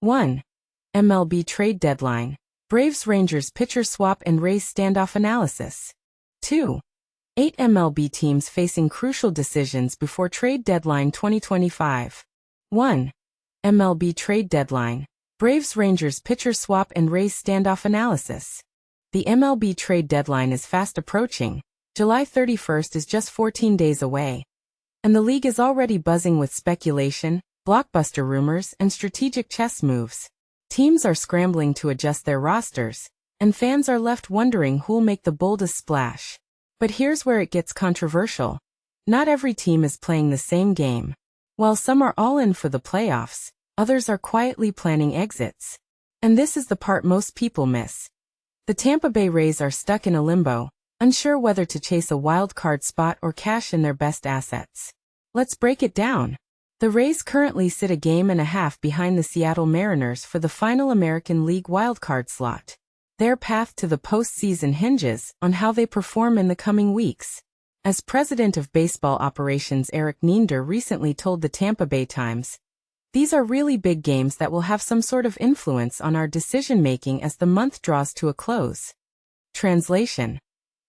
1. MLB trade deadline. Braves-Rangers pitcher swap and Rays standoff analysis. 2. 8 MLB teams facing crucial decisions before trade deadline 2025. 1. MLB trade deadline. Braves-Rangers pitcher swap and Rays standoff analysis. The MLB trade deadline is fast approaching. July 31st is just 14 days away. And the league is already buzzing with speculation, blockbuster rumors, and strategic chess moves. Teams are scrambling to adjust their rosters, and fans are left wondering who'll make the boldest splash. But here's where it gets controversial. Not every team is playing the same game. While some are all in for the playoffs, others are quietly planning exits. And this is the part most people miss. The Tampa Bay Rays are stuck in a limbo, unsure whether to chase a wild card spot or cash in their best assets. Let's break it down. The Rays currently sit a game and a half behind the Seattle Mariners for the final American League wildcard slot. Their path to the postseason hinges on how they perform in the coming weeks. As president of baseball operations Erik Neander recently told the Tampa Bay Times, "These are really big games that will have some sort of influence on our decision-making as the month draws to a close." Translation: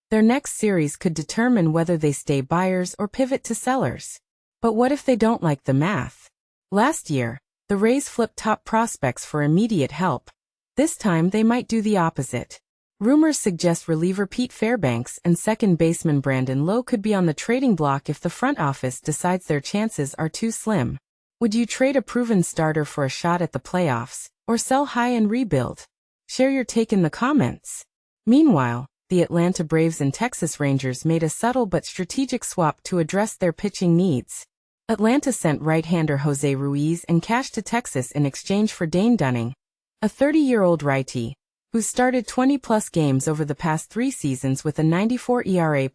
their next series could determine whether they stay buyers or pivot to sellers. But what if they don't like the math? Last year, the Rays flipped top prospects for immediate help. This time they might do the opposite. Rumors suggest reliever Pete Fairbanks and second baseman Brandon Lowe could be on the trading block if the front office decides their chances are too slim. Would you trade a proven starter for a shot at the playoffs, or sell high and rebuild? Share your take in the comments. Meanwhile, the Atlanta Braves and Texas Rangers made a subtle but strategic swap to address their pitching needs. Atlanta sent right-hander José Ruiz and cash to Texas in exchange for Dane Dunning, a 30-year-old righty, who started 20-plus games over the past 3 seasons with a 94 ERA+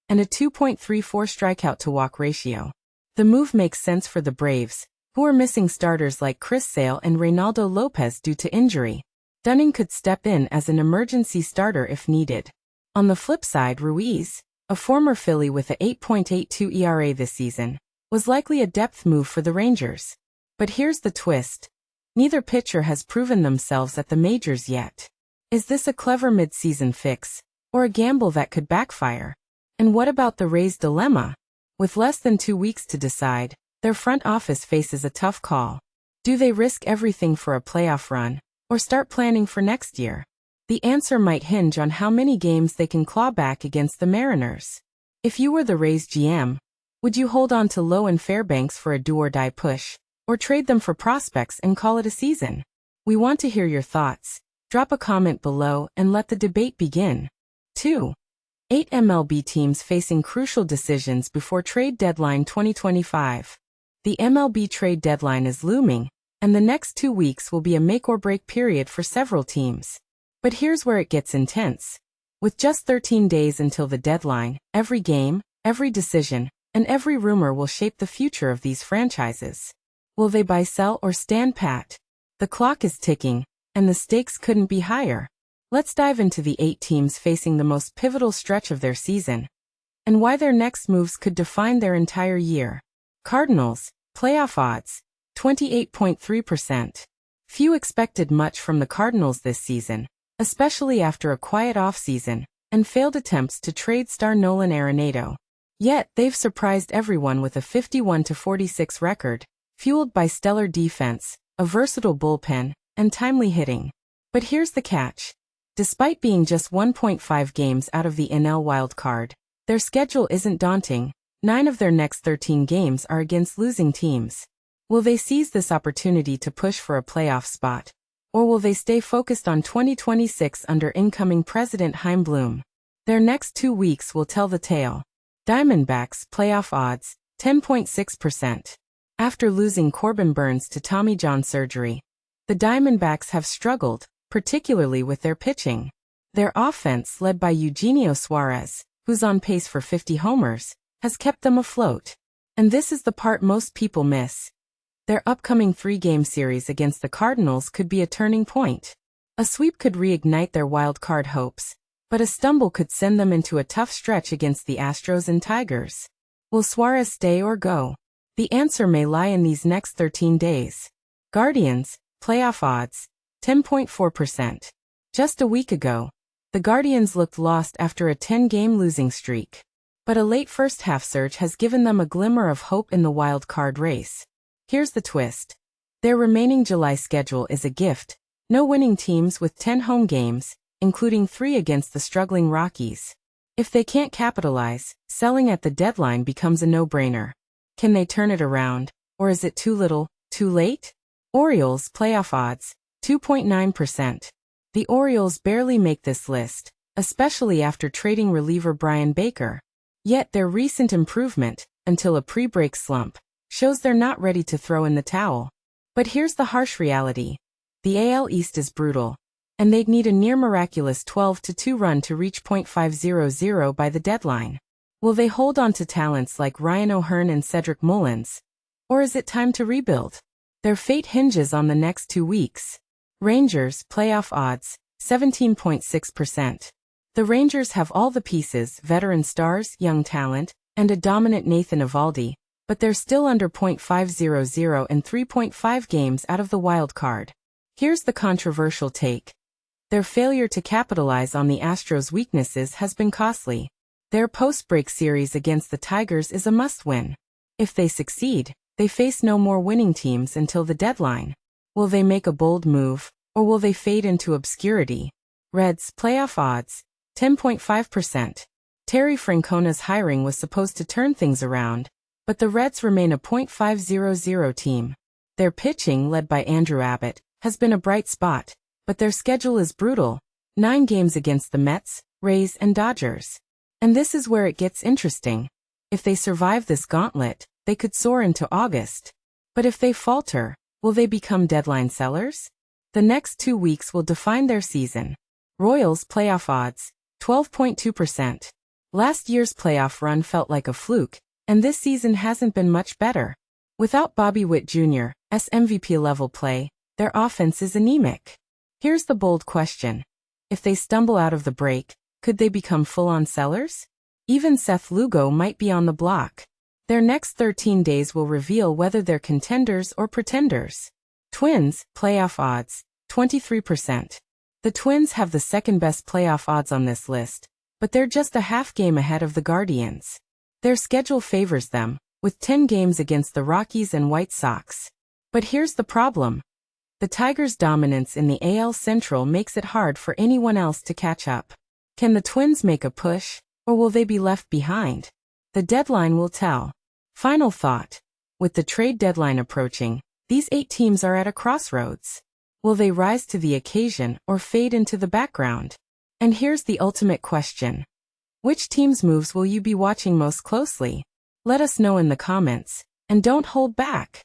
and a 2.34 strikeout-to-walk ratio. The move makes sense for the Braves, who are missing starters like Chris Sale and Reynaldo Lopez due to injury. Dunning could step in as an emergency starter if needed. On the flip side, Ruiz, a former Philly with a 8.82 ERA this season, was likely a depth move for the Rangers. But here's the twist. Neither pitcher has proven themselves at the majors yet. Is this a clever mid-season fix, or a gamble that could backfire? And what about the Rays' dilemma? With less than 2 weeks to decide, their front office faces a tough call. Do they risk everything for a playoff run, or start planning for next year? The answer might hinge on how many games they can claw back against the Mariners. If you were the Rays GM, would you hold on to Lowe and Fairbanks for a do-or-die push, or trade them for prospects and call it a season? We want to hear your thoughts. Drop a comment below and let the debate begin. 2. 8 MLB teams facing crucial decisions before trade deadline 2025. The MLB trade deadline is looming, and the next 2 weeks will be a make-or-break period for several teams. But here's where it gets intense. With just 13 days until the deadline, every game, every decision, and every rumor will shape the future of these franchises. Will they buy, sell, or stand pat? The clock is ticking, and the stakes couldn't be higher. Let's dive into the 8 teams facing the most pivotal stretch of their season, and why their next moves could define their entire year. Cardinals, playoff odds, 28.3%. Few expected much from the Cardinals this season, especially after a quiet offseason and failed attempts to trade star Nolan Arenado. Yet, they've surprised everyone with a 51-46 record, fueled by stellar defense, a versatile bullpen, and timely hitting. But here's the catch. Despite being just 1.5 games out of the NL wildcard, their schedule isn't daunting. 9 of their next 13 games are against losing teams. Will they seize this opportunity to push for a playoff spot? Or will they stay focused on 2026 under incoming President Chaim Bloom? Their next 2 weeks will tell the tale. Diamondbacks, playoff odds, 10.6%. After losing Corbin Burns to Tommy John surgery, the Diamondbacks have struggled, particularly with their pitching. Their offense, led by Eugenio Suarez, who's on pace for 50 homers, has kept them afloat. And this is the part most people miss. Their upcoming 3-game series against the Cardinals could be a turning point. A sweep could reignite their wild card hopes, but a stumble could send them into a tough stretch against the Astros and Tigers. Will Suarez stay or go? The answer may lie in these next 13 days. Guardians, playoff odds, 10.4%. Just a week ago, the Guardians looked lost after a 10-game losing streak. But a late first-half surge has given them a glimmer of hope in the wild card race. Here's the twist. Their remaining July schedule is a gift. No winning teams with 10 home games, including 3 against the struggling Rockies. If they can't capitalize, selling at the deadline becomes a no-brainer. Can they turn it around, or is it too little, too late? Orioles playoff odds, 2.9%. The Orioles barely make this list, especially after trading reliever Brian Baker. Yet their recent improvement, until a pre-break slump, shows they're not ready to throw in the towel. But here's the harsh reality. The AL East is brutal, and they'd need a near-miraculous 12-2 run to reach .500 by the deadline. Will they hold on to talents like Ryan O'Hearn and Cedric Mullins? Or is it time to rebuild? Their fate hinges on the next 2 weeks. Rangers playoff odds, 17.6%. The Rangers have all the pieces, veteran stars, young talent, and a dominant Nathan Eovaldi, but they're still under .500 and 3.5 games out of the wild card. Here's the controversial take. Their failure to capitalize on the Astros' weaknesses has been costly. Their post-break series against the Tigers is a must-win. If they succeed, they face no more winning teams until the deadline. Will they make a bold move, or will they fade into obscurity? Reds playoff odds, 10.5%. Terry Francona's hiring was supposed to turn things around, but the Reds remain a .500 team. Their pitching, led by Andrew Abbott, has been a bright spot, but their schedule is brutal. 9 games against the Mets, Rays, and Dodgers. And this is where it gets interesting. If they survive this gauntlet, they could soar into August. But if they falter, will they become deadline sellers? The next 2 weeks will define their season. Royals playoff odds, 12.2%. Last year's playoff run felt like a fluke, and this season hasn't been much better. Without Bobby Witt Jr.'s MVP-level play, their offense is anemic. Here's the bold question. If they stumble out of the break, could they become full-on sellers? Even Seth Lugo might be on the block. Their next 13 days will reveal whether they're contenders or pretenders. Twins, playoff odds, 23%. The Twins have the second-best playoff odds on this list, but they're just a half game ahead of the Guardians. Their schedule favors them, with 10 games against the Rockies and White Sox. But here's the problem. The Tigers' dominance in the AL Central makes it hard for anyone else to catch up. Can the Twins make a push, or will they be left behind? The deadline will tell. Final thought. With the trade deadline approaching, these 8 teams are at a crossroads. Will they rise to the occasion or fade into the background? And here's the ultimate question. Which team's moves will you be watching most closely? Let us know in the comments, and don't hold back.